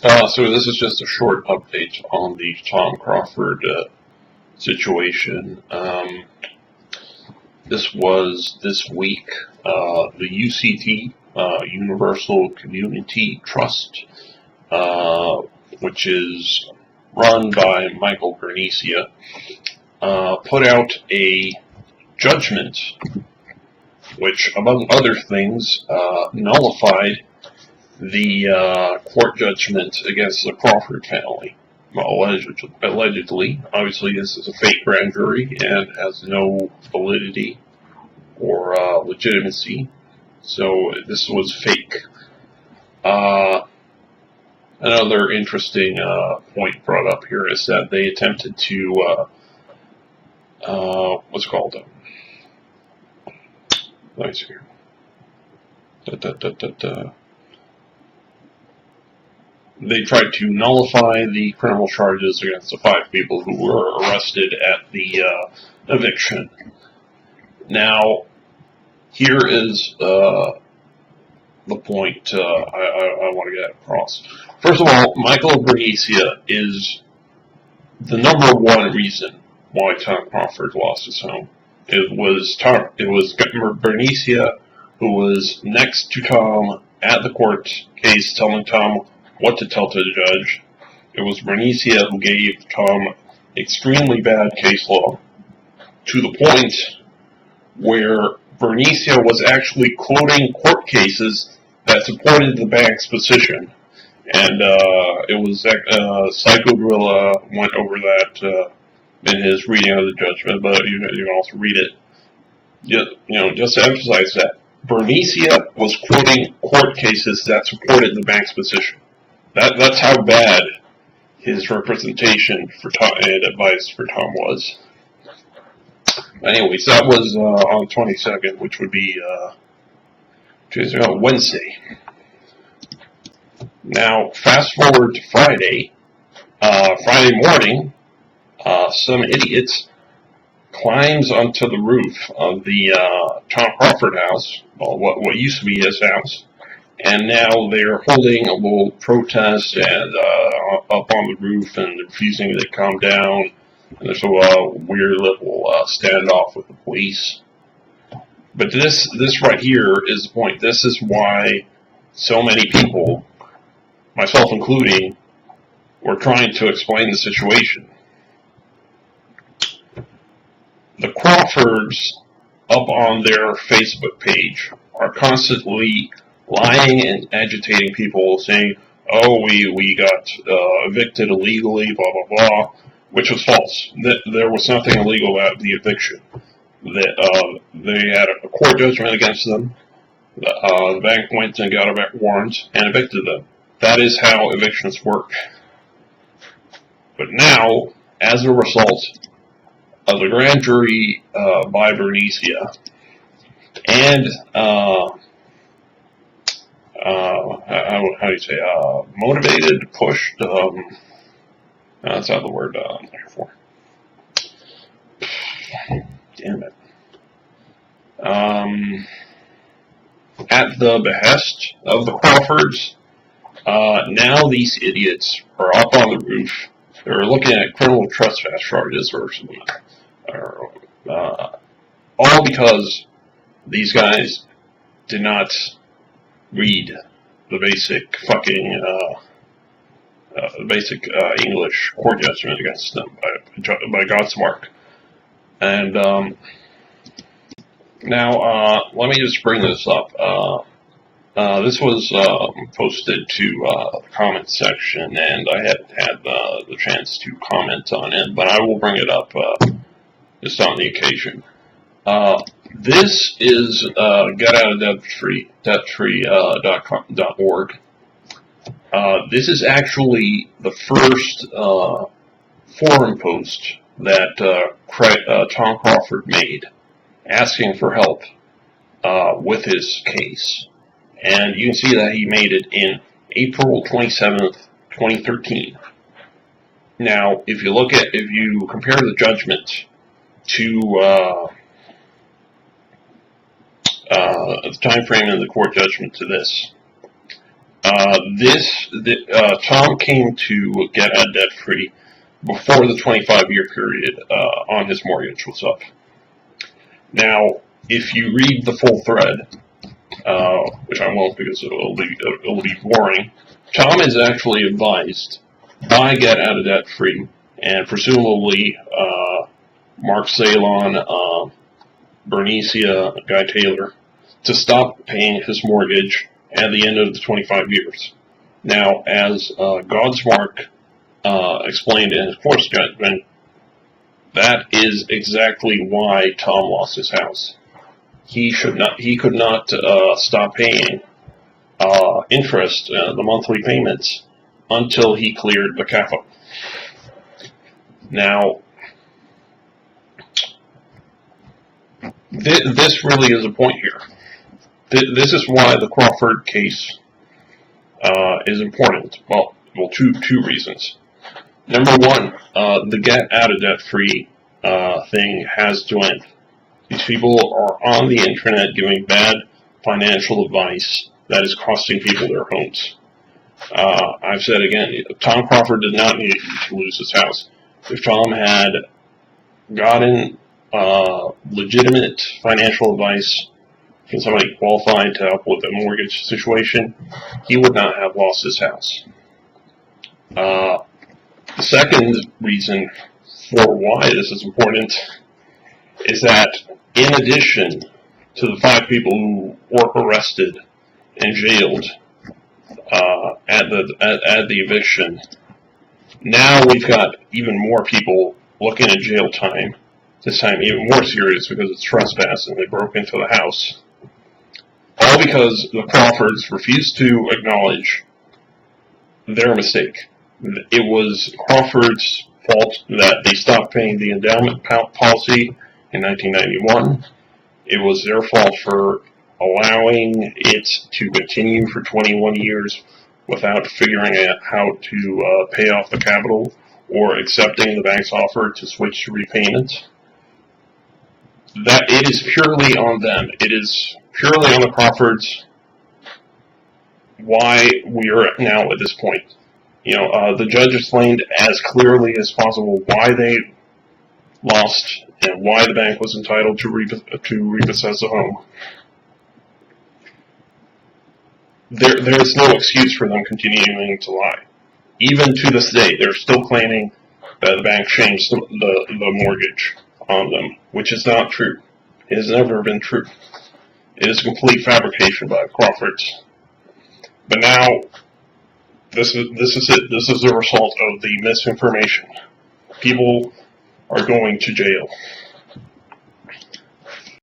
So this is just a short update on the Tom Crawford situation. This was this week. The UCT, Universal Community Trust, which is run by Michael Bernicia, put out a judgment which, among other things, nullified the court judgment against the Crawford family. Allegedly. Obviously, this is a fake grand jury and has no validity or legitimacy, so this was fake. Another interesting point brought up here is that they attempted to, what's it called? Let me see here. They tried to nullify the criminal charges against the 5 people who were arrested at the eviction. Now, here is the point I want to get across. First of all, Michael Bernicia is the number one reason why Tom Crawford lost his home. It was Bernicia who was next to Tom at the court case, telling Tom what to tell to the judge. It was Bernicia who gave Tom extremely bad case law, to the point where Bernicia was actually quoting court cases that supported the bank's position. And it was Psycho Gorilla went over that in his reading of the judgment, but you can also read it. Just to emphasize that Bernicia was quoting court cases that supported the bank's position. That's how bad his representation for Tom and advice for Tom was. Anyways, that was on the 22nd, which would be Wednesday. Now, fast forward to Friday. Friday morning, some idiots climbs onto the roof of the Tom Crawford house, well, what used to be his house, and now they're holding a little protest and up on the roof and refusing to come down. And there's a weird little standoff with the police. But this right here is the point. This is why so many people, myself including, were trying to explain the situation. The Crawfords, up on their Facebook page, are constantly lying and agitating people, saying, "Oh, we got evicted illegally, blah blah blah," which was false. There was nothing illegal about the eviction. They had a court judgment against them. The bank went and got a warrant and evicted them. That is how evictions work. But now, as a result of the grand jury by Bernicia and how do you say, motivated, pushed, that's not the word I'm looking for. Damn it. At the behest of the Crawfords, now these idiots are up on the roof. They're looking at criminal trespass charges or something. All because these guys did not read the basic fucking English court judgment against them by God's mark. And now let me just bring this up. This was posted to the comment section, and I hadn't had the chance to comment on it, but I will bring it up just on the occasion. This is getoutofdebtfree.org. This is actually the first forum post that Tom Crawford made, asking for help with his case. And you can see that he made it in April 27th, 2013. Now, if you compare the judgment to the time frame in the court judgment to this, Tom came to get out debt-free before the 25-year period on his mortgage was up. Now, if you read the full thread, which I won't because it'll be boring, Tom is actually advised by Get Out of Debt Free and presumably Mark Salon, Bernicia, Guy Taylor, to stop paying his mortgage at the end of the 25 years. Now, as Godsmark explained in his course judgment, that is exactly why Tom lost his house. He could not stop paying interest, the monthly payments, until he cleared the capital. Now, this really is a point here. This is why the Crawford case is important. Well, two reasons. Number one, the Get Out of Debt Free thing has to end. These people are on the internet giving bad financial advice that is costing people their homes. I've said again, Tom Crawford did not need to lose his house. If Tom had gotten legitimate financial advice from somebody qualified to help with a mortgage situation, he would not have lost his house. The second reason for why this is important is that in addition to the 5 people who were arrested and jailed at the eviction, now we've got even more people looking at jail time, this time even more serious because it's trespass and they broke into the house. All because the Crawfords refused to acknowledge their mistake. It was Crawford's fault that they stopped paying the endowment policy in 1991. It was their fault for allowing it to continue for 21 years without figuring out how to pay off the capital or accepting the bank's offer to switch to repayment. That it is purely on them. It is purely on the Crawfords why we are now at this point. The judge explained as clearly as possible why they lost and why the bank was entitled to repossess the home. There is no excuse for them continuing to lie. Even to this day, they're still claiming that the bank changed the mortgage on them, which is not true. It has never been true. It is a complete fabrication by Crawfords. But now, this is it. This is the result of the misinformation. People are going to jail.